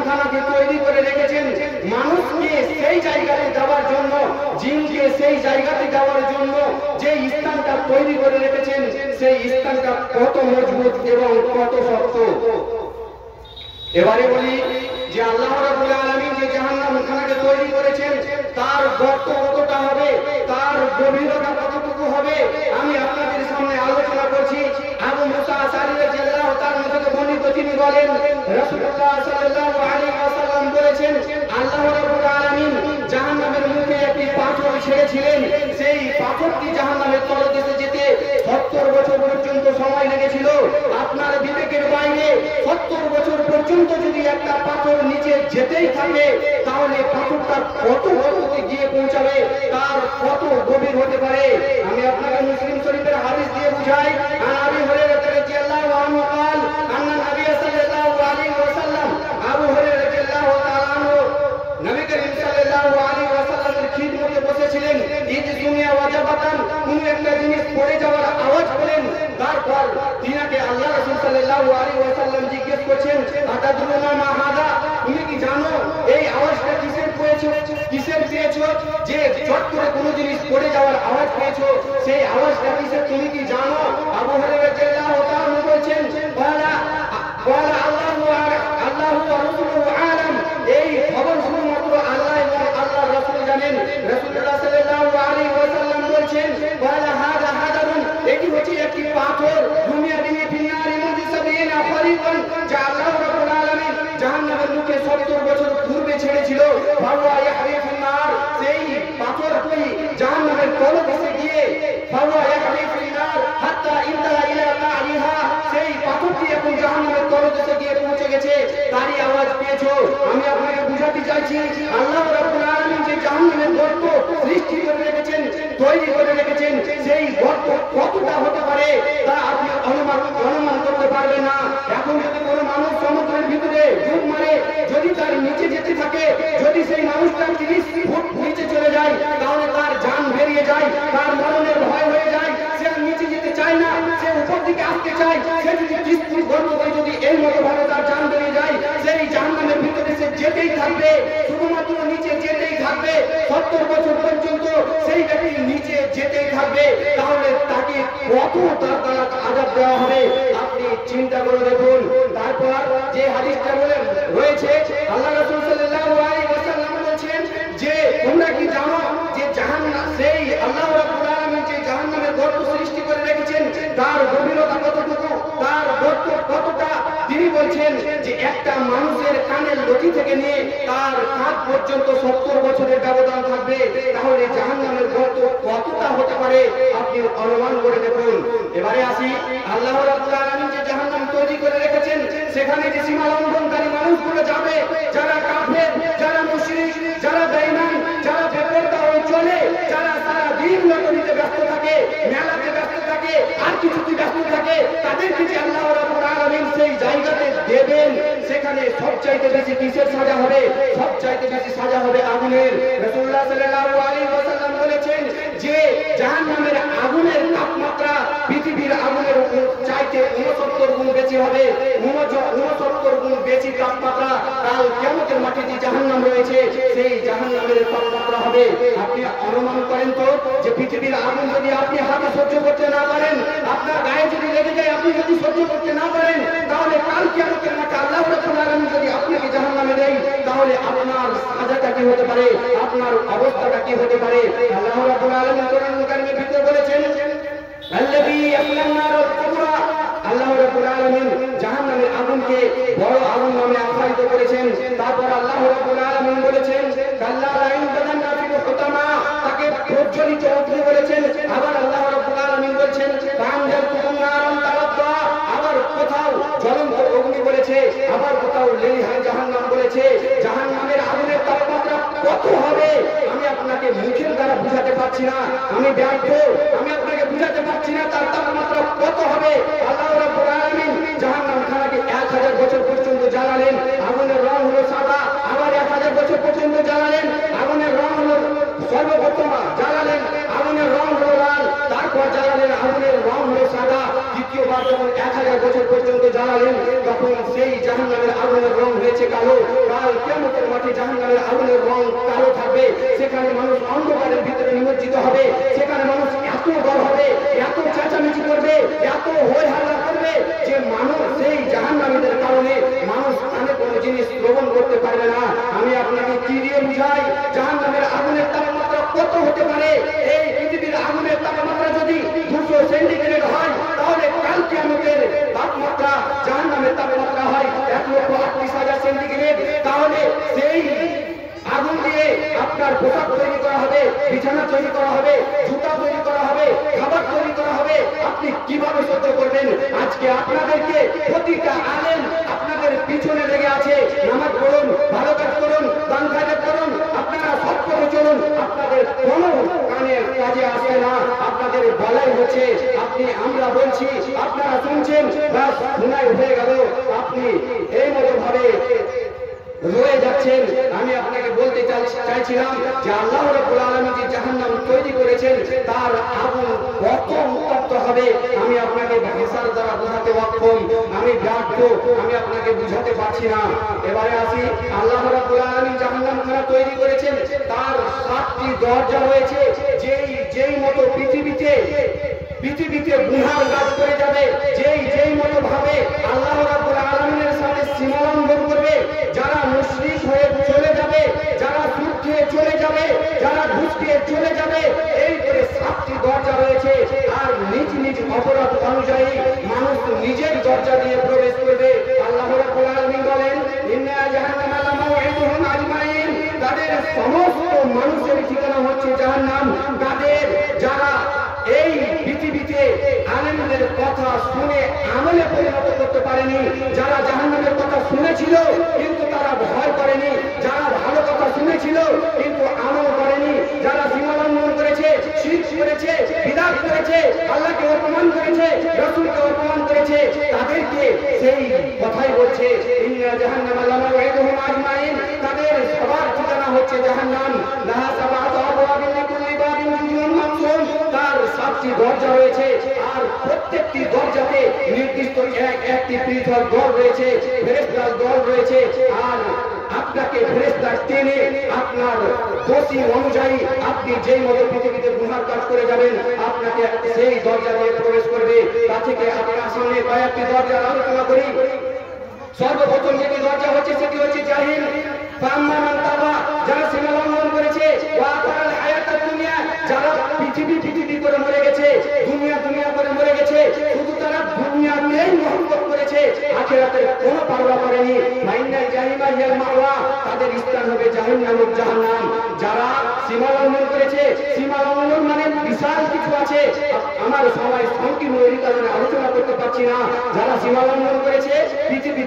খানাকে তৈরি করে রেখেছেন মানুষকে সেই জায়গাতে যাওয়ার জন্য, জিনকে সেই জায়গাতে যাওয়ার জন্য যে স্থানটা তৈরি করে রেখেছেন সেই স্থানটা কত মজবুত এবং কত শক্ত। এবারে বলি যে আল্লাহ রাব্বুল আলামিন যে জাহান্নাম খানাকে তৈরি করেছেন তার গর্ত কতটা হবে, তার গভীরতা কতটুকু হবে, আমি আপনাদের সামনে আলোচনা করছি। আবু মুসা আশআরী রাদিয়াল্লাহু তাআলা থেকে বর্ণিত, তিনি বলেন রাসূলুল্লাহ সাল্লাল্লাহু আলাইহি ওয়াসাল্লাম বলেছেন আল্লাহ রাব্বুল আলামিন জাহান্নামের মুখে একটি পাথর ছেড়েছিলেন, সেই পাথরটি জাহান্নামের তলদেশে যেতে 70 বছর পর্যন্ত সময় লেগেছিল। আপনার বিবেকের বাইরে 70 বছর পর্যন্ত যদি একটা পাথর নিচে যেতেই থাকে তাহলে পাথরটা কত গভীরে গিয়ে পৌঁছাবে, তার কত গভীর হতে পারে। আমি আপনাকে মুসলিম শরীফের হাদিস দিয়ে বুঝাই। আবু হুরায়রা রাদিয়াল্লাহু আনহু قال ان النبي صلى الله عليه وسلم আবু হুরায়রা রাদিয়াল্লাহু তাআলা আনহু নবী করিম সাল্লাল্লাহু আলাইহি ওয়াসাল্লামের খিদমতে বসেছিলেন। ঈদ দুনিয়া ওয়াজাবাতান, কোন একটা জিনিস পড়ে যাওয়ার আওয়াজ পেলেন। তারপর তিনাকে আল্লাহ রাসূল সাল্লাল্লাহু আলাইহি ওয়াসাল্লাম জিজ্ঞেস করছেন আতাদরুনা মা হাদা, তুমি কি জানো এই আওয়াজটা কিসের পেয়েছো, কিসের পেয়েছো? যে চট করে কোনো জিনিস পড়ে যাওয়ার আওয়াজ পেয়েছো, সেই আওয়াজটা কিসের তুমি কি জানো? আবু হুরায়রা রাদিয়াল্লাহু তাআলা বলেছেন বলা আল্লাহু ওয়া রাসূলুহু আলাম, এই খবর শুধুমাত্র আল্লাহ এবং আল্লাহর রাসূল জানেন। রাসূলুল্লাহ সাল্লাল্লাহু আলাইহি ওয়াসাল্লাম বলেছেন ওয়ালা হাদা হাদারুন, এটি হচ্ছে একটি পাথর, দুনিয়া দিনে ফিন্নারি মুজিসাবিনা ফারিকান, যা আল্লাহ রাব্বুল আলামিন জাহান্নামের মুখে 70 বছর পূর্বে ছেড়েছিল। ফাওয়া ইয়াহরি ফিন্নার, সেই পাথরটি জাহান্নামের তলদেশে গিয়ে ফাওয়া ইয়াহরি ফিন্নার হাত্তা ইনতাহা ইলা কারিহা, সেই পাথরটি এখন জাহান্নামের তলদেশে গিয়ে পৌঁছে গেছে, তারই আওয়াজ পেয়েছো। আমি আপনাকে বুঝাতে চাইছি আল্লাহ রাব্বুল আলামিন যে জাহান্নামের গর্ত সৃষ্টি করে রেখেছেন, তৈরি করে রেখেছেন, সেই গর্ত কতটা হতে পারে তা আপনি অনুমান করতে পারবেন না। এখন যদি কোনো মানুষ সমুদ্রের ভিতরে ডুব মারে, যদি তার নিচে যেতে থাকে, যদি সেই মানুষটা 30 ফুট নিচে চলে যায় তাহলে তার জান বেরিয়ে যায়, তার মরণের ভয় হয়ে যায়, সে আর নিচে যেতে চায় না, সে উপর দিকে আসতে চায়। সে যদি 30 ফুট গর্তে যদি এই মতো ভাবে তার জান বেরিয়ে যায়, সেই জাহান্নামের ভিতরে সে যেতেই থাকবে, শুধুমাত্র নিচে যেতেই থাকবে 70 বছর পর্যন্ত সেই ব্যক্তি নিচে যেতেই থাকবে। তাহলে তাকে কত তার দ্বারা আযাব দেওয়া হবে আপনি চিন্তা করে দেখুন। তারপর যে হাদিসটা রয়েছে আল্লাহ রাসূল সাল্লাল্লাহু আলাইহি ওয়াসাল্লাম বলেছেন যে তোমরা কি জানো যে জাহান্নাম, সেই আল্লাহ রাব্বুল আলামিন যে জাহান্নামের গর্ত সৃষ্টি করে রেখেছেন তার গভীরতা কতটুকু, তার গর্ত কতটা? তিনি বলছেন যে একটা মানুষের কানের লতি থেকে নিয়ে তার কাঁধ পর্যন্ত 70 বছরের ব্যবধান থাকবে। তাহলে জাহান্নামের গর্ত কতটা হতে পারে আপনি অনুমান করে দেখুন। এবারে আসি আল্লাহ রাব্বুল আলামিন যে জাহান্নাম তৈরি করে রেখেছেন সেখানে যে সীমা লঙ্ঘনকারী মানুষগুলো যাবে, যারা কাফের, যারা মুশরিক, যারা বেঈমান, যারা বেপরোয়া হয়ে চলে, যারা সারা দিন লটারিতে ব্যস্ত থাকে, মেলাতে ব্যস্ত থাকে, আর কিছুতে ব্যস্ত থাকে, তাদেরকে যে আল্লাহ রাব্বুল আলামিন সেই জায়গাতে দেবেন, সেখানে সবচাইতে বেশি কিসের সাজা হবে? সবচাইতে বেশি সাজা হবে আগুনের। রাসূলুল্লাহ সাল্লাল্লাহু আলাইহি ওয়াসাল্লাম বলেছেন যে জাহান্নামের আগুনের তাপমাত্রা পৃথিবীর আগুনের চাইতে 69 গুণ বেশি হবে, 69 গুণ বেশি তাপমাত্রা কাল কিয়ামতের মাঠে যে জাহান্নাম রয়েছে সেই জাহান্নামের তাপমাত্রা হবে। আপনি অনুমান করেন তো যে পৃথিবীর আগুন যদি আপনি হাতে সহ্য করতে না পারেন, আপনার গায়ে যদি লেগে যায়, আপনি যদি সহ্য করতে না পারেন, তাহলে কাল কিয়ামতের মাঠে আল্লাহ রাব্বুল আলামিন যদি আপনাকে জাহান্নামে দেয় তাহলে আপনার সাজাটা কি হতে পারে, আপনার অবস্থাটা কি হতে পারে? আল্লাহ রাব্বুল আলামিন কোরআনুল কারীমের ভিতরে বলেছেন আল্লাযী ইয়াসলান নারুল কুবরা, আল্লাহ রাব্বুল আলামিন জাহান্নামের আগুনকে বড় আগুন নামে আখ্যায়িত করেছেন। তারপর আল্লাহ রাব্বুল আলামিন বলেছেন কাল্লা লা ইনতাদান্না ফিল হুতামা, তাকে প্রজ্বলিত অগ্নি বলেছেন। আবার আল্লাহ রাব্বুল আলামিন বলেছেন কানজাতুকুম নারান তালাদ্দা, আবার কোথাও জ্বলন্ত অগ্নি বলেছে, আবার কোথাও লেলিহান জাহান্নাম বলেছে। জাহান্নামের আগুনের তাপমাত্রা কত হবে আমি আপনাকে মুখের দ্বারা বুঝাতে পারছি না, আমি ব্যর্থ, আমি আপনাকে বুঝাতে পারছি না তার তাপমাত্রা কত হবে। আল্লাহ রাব্বুল আলামিন জাহান্নাম খানাকে 1000 বছর পর্যন্ত জ্বালালেন, আগুনের রং হলো সাদা, আবার 1000 বছর পর্যন্ত জ্বালালেন, আগুনের রং হলো সর্বপ্রথম জ্বালালেন, আগুনের রং হলো লাল, তারপর জ্বালালেন, আগুনের রং হলো সাদা। দ্বিতীয়বার যখন 1000 বছর পর্যন্ত জ্বালালেন তখন সেই জাহান্নামের আগুনের রং হয়েছে কালো, কাল কিয়ামতের মাঠে জাহান্নামের আগুনের রং কালো থাকবে, সেখানে মানুষ অন্ধকারের ভিতরে নিমজ্জিত হবে, সেখানে মানুষ এত ডর হবে, এত চেঁচামেচি করবে, এত হই হাল্লা করবে যে মানুষ সেই জাহান্নামীদের কারণে মানুষ কানে কোনো জিনিস গ্রহণ করতে পারবে না। আমি আপনাকে কি দিয়ে বুঝাই, জাহান্নামের আগুনের তাপমাত্রা কত হতে পারে? এই পৃথিবীর আগুনের তাপমাত্রা যদি 200 সেন্টিগ্রেড হয়, তাহলে কাল কিয়ামতের তাপমাত্রা জাহান্নামের তাপমাত্রা হয় 1,38,000 সেন্টিগ্রেড। তাহলে সেই আগুন দিয়ে আপনার পোশাক তৈরি করা হবে, বিছানা তৈরি করা হবে, জুতা তৈরি করা হবে, খাবার তৈরি করা হবে, আপনি কিভাবে সহ্য করবেন? আজকে আপনাদেরকে প্রতিটা আলেম আপনাদের পিছনে লেগে আছে, নামাজ পড়ুন, ভালো কাজ করুন, দান খায়রাত করুন, আপনারা সব করে চলুন, আপনাদের কোনো কানের কাজে আসে না, আপনাদের বলাই হচ্ছে আপনি আমরা বলছি আপনারা শুনছেন, বাস শোনাই হয়ে গেল, আপনি এই মতো ভাবে রয়ে যাচ্ছেন। আমি আপনাকে বলতে চাইছিলাম যে আল্লাহ রাব্বুল আলামিন যে জাহান্নাম তৈরি করেছেন তার আগুন কত উত্তপ্ত হবে আমি আপনাকে ভাষার দ্বারা বোঝাতে অক্ষম, আমি ব্যর্থ, আমি আপনাকে বুঝাতে পারছি না। এবারে আসি, আল্লাহ রাব্বুল আলামিন জাহান্নাম খানা তৈরি করেছেন, তার 7টি দরজা রয়েছে। যেই মতো পৃথিবীতে গুনার কাজ করে যাবে, যেই মতো ভাবে আল্লাহ রাব্বুল আলামিনের সামনে সীমালঙ্ঘন করবে, যারা মুশরিক হয়ে চলে যাবে, যারা সুদ খেয়ে চলে যাবে, যারা ঘুষ খেয়ে চলে যাবে, এই করে 7টি দরজা রয়েছে। আর নিজ নিজ অপরাধ অনুযায়ী মানুষ নিজের দরজা দিয়ে প্রবেশ করবে। আল্লাহ রাব্বুল আলামিন বলেন, ইন্না জাহান্নামা লামাউইদুহুম আজমাইন, তাদের সমস্ত মানুষের ঠিকানা হচ্ছে জাহান্নাম। তাদের যারা এই পৃথিবীতে আলেমদের কথা শুনে আমলে পরিণত করতে পারেনি, যারা জাহান্নামের কথা শুনেছিল কিন্তু তারা ভয় করেনি, যারা ভালো কথা শুনেছিল কিন্তু আমল করেনি, যারা সীমালঙ্ঘন করেছে, শিরক করেছে, বিদআত করেছে, আল্লাহকে অপমান করেছে, রাসূলকে অপমান করেছে, তাদেরকে সেই কথাই বলছে ইন্না জাহান্নামা লামাউইদুহুম আজমাইন, তাদের সবার ঠিকানা হচ্ছে জাহান্নাম। লাহা সাবআতু আবওয়াবিন লিকুল্লি বাবিন জুজুন মাকসুম, তার 7টি দরজা রয়েছে, আর প্রত্যেকটি দরজাতে নির্দিষ্ট একটি পৃথক দল রয়েছে, ফেরেশতার দল রয়েছে। আর আপনাকে ফেরেশতা টেনে আপনার দোষী অনুযায়ী আপনি যেই মতো পৃথিবীতে গুনার কাজ করে যাবেন, আপনাকে সেই দরজা দিয়ে প্রবেশ করবে। তা থেকে আপনার সামনে কয়েকটি দরজার আলোচনা করি। সর্বপ্রথম যেটি দরজা হচ্ছে সেটি হচ্ছে জাহিল, ফাম্মান তাবা, যারা সীমালঙ্ঘন করেছে, ওয়া তারাল হায়াতাদ দুনিয়া, যারা পৃথিবী করে মরে গেছে, দুনিয়া করে মরে গেছে, শুধু তারা দুনিয়াতেই মহব্বত করেছে, আখিরাতের কোনো পারোয়া করেনি। মাইনাল জাহিমা হিয়াল মাওয়া, তাদের স্থান হবে জাহান্নাম, জাহান্নাম। যারা সীমালঙ্ঘন করেছে, সীমালঙ্ঘন মানে বিশাল কিছু আছে, আমার সময় সংকীর্ণ এই কারণে আলোচনা করতে পারছি না। যারা সীমালঙ্ঘন করেছে,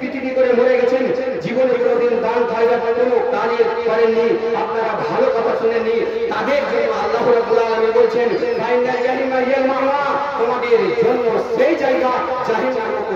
পৃথিবী করে মরে গেছেন, জীবনে কোনোদিন দান খায়রাত কোনো কাজে করেননি, আপনারা ভালো কথা শুনেননি, তাদের জন্য আল্লাহ রাব্বুল আলামিন বলছেন মাইনাল জাহিমা হিয়াল মাওয়া, তোমাদের জন্য সেই জায়গা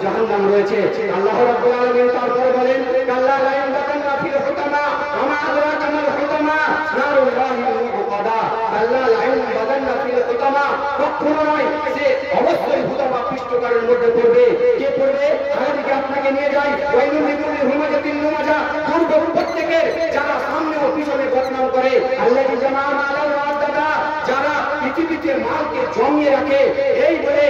জাহান্নাম রয়েছে। আল্লাহ রাব্বুল আলামিন তারপরে বলেন কাল্লা লা ইয়ানবাতান্না ফিল হুতামা ওমা আদরাকা মাল হুতামা নারুল্লাহিল মুকদ্দা, কাল্লা লা ইয়ানবাতান্না ফিল হুতামা, কখনো নয়, সে অবশ্যই হুতামা পৃষ্ঠকারের মধ্যে পড়বে। কে পড়বে? আমাদেরকে আপনাকে নিয়ে যাই ওয়াইলুল লিকুল্লি হুমাজাতিন লুমাজা, দুর্ভোগ প্রত্যেকের, যারা সামনে ও পিছনে বদনাম করে, আল্লাযী জামা মালান ওয়া আদ্দাদা, যারা পৃথিবীতে মালকে জমিয়ে রাখে, এই বলে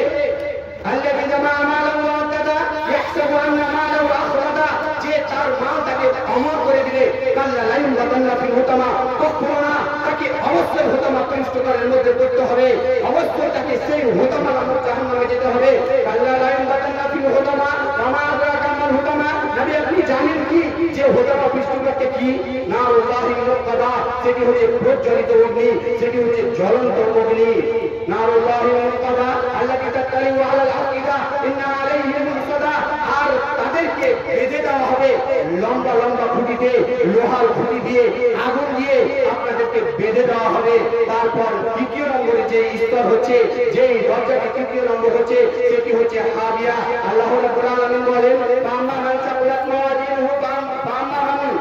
আল্লাযী জামা মালান ওয়া আদ্দাদা ইয়াহসাবু আন্না মালাহু আখলাদা, যে তার মালটাকে অমর করে দিবে, কাল্লা লা ইয়ানবাতান্না ফিল হুতামা, কখনো না, তাকে অবশ্যই হুতামা পৃষ্ঠকারের মধ্যে পড়তে হবে, অবশ্যই তাকে সেই হুতামা নামক জাহান্নামে যেতে হবে। কাল্লা লা ইয়ানবাতান্না ফিল হুতামা ওমা আদরাকা মাল হুতামা, নবী আপনি জানেন কি যে হুতামা পৃষ্ঠকারকে কি? নারুল্লাহিল মুকদ্দা, সেটি হচ্ছে প্রজ্বলিত অগ্নি, সেটি হচ্ছে জ্বলন্ত অগ্নি। নারুল্লাহিল মুকদ্দা আল্লাতী তাত্তালিউ আলাল আফিদা ইন্না আলাইহিম মুসদা, আর তাদেরকে বেঁধে দেওয়া হবে লম্বা খুঁটিতে, লোহার খুঁটি দিয়ে, আগুন দিয়ে আপনাদেরকে বেঁধে দেওয়া হবে। তারপর দ্বিতীয় নম্বরে যে স্তর হচ্ছে, যেই দরজাটি তৃতীয় নম্বর হচ্ছে, সেটি হচ্ছে হাবিয়া। আল্লাহ রাব্বুল আলামিন বলেন ফাম্মা মান সাকুলাত মাওয়াজিনুহু ফাম্মা মান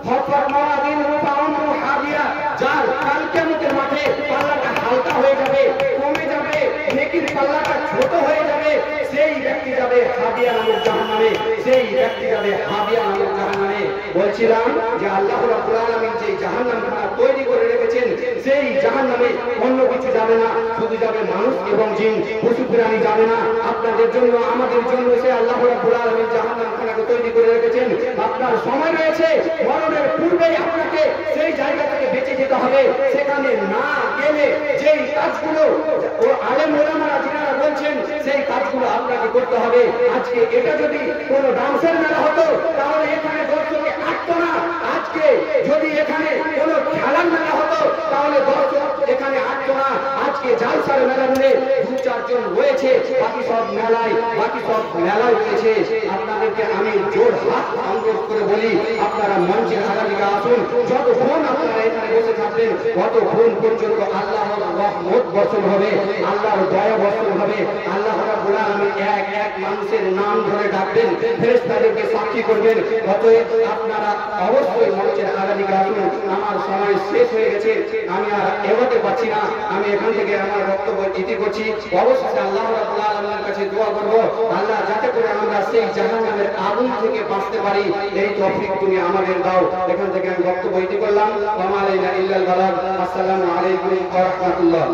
খাফাত মাওয়াজিনুহু ফাউমরু হাবিয়া, যার কাল কিয়ামতের মাঠে পাল্লাটা হালকা হয়ে যাবে, কমে যাবে, নেকির পাল্লাটা ছোট হয়ে যাবে, সেই ব্যক্তি যাবে হাবিয়া নামক জাহান্নামে। সেই ব্যক্তি যাবে হাবিয়া নামক জাহান্নামে। বলছিলাম যে আল্লাহ রাব্বুল আলামিন যে জাহান্নামখানা তৈরি করে রেখেছেন, সেই জাহান্নামে অন্য কিছু যাবে না, শুধু যাবে মানুষ এবং জিন, পশু প্রাণী যাবে না। আপনাদের জন্য আমাদের জন্য সে আল্লাহ রাব্বুল আলামিন জাহান্নামখানাকে তৈরি করে রেখেছেন। আপনার সময় রয়েছে, মরণের পূর্বেই আপনাকে সেই জায়গা থেকে বেঁচে যেতে হবে। সেখানে না গেলে যেই কাজগুলো ও আলেম ওলামারা যিনারা বলছেন সেই কাজগুলো আপনাকে করতে হবে। আজকে এটা যদি কোনো ডান্সের মেলা হতো তাহলে এখানে দর্শকে আসতো না। আজকে যদি এখানে কোনো খেলার মেলা হতো তাহলে দর্শক এখানে আসতো না। আজকে জালসার মেলা বলে 2-4 জন রয়েছে, বাকি সব মেলায় রয়েছে। আপনাদেরকে আমি জোর হাত অনুরোধ করে বলি, আপনারা মঞ্চের আগামীকে আসুন। যতক্ষণ আপনারা এখানে বসে থাকবেন ততক্ষণ পর্যন্ত আল্লাহর রহমত বর্ষণ হবে, আল্লাহর দয়া বর্ষণ হবে। আল্লাহ রাব্বুল আলামিন এক এক মানুষের নাম ধরে ডাকবেন, ফেরেশতাদেরকে সাক্ষী করবেন। অতএব আপনারা অবশ্যই মঞ্চের আগামীকে আসুন। আমার সময় শেষ হয়ে গেছে, আমি আর এগোতে পারছি না। আমি এখান থেকে আমার বক্তব্য ইতি করছি। অবশ্যই আল্লাহ রাব্বুল আলামিনের কাছে দোয়া করব, আল্লাহ যাতে করে আমরা সেই জাহান্নামের আগুন থেকে বাঁচতে পারি, এই তৌফিক তুমি আমাদের দাও। এখান থেকে আমি বক্তব্য ইতি করলাম। ওয়া মা আলাইনা ইল্লাল বালাগ। আসসালামু আলাইকুম ওয়া রাহমাতুল্লাহ।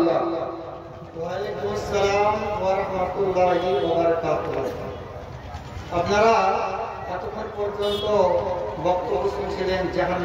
ওয়া আলাইকুম আসসালাম ওয়া রাহমাতুল্লাহি ওয়া বারাকাতুহু। আপনারা এতক্ষণ পর্যন্ত বক্তব্য শুনছিলেন জাহান্নাম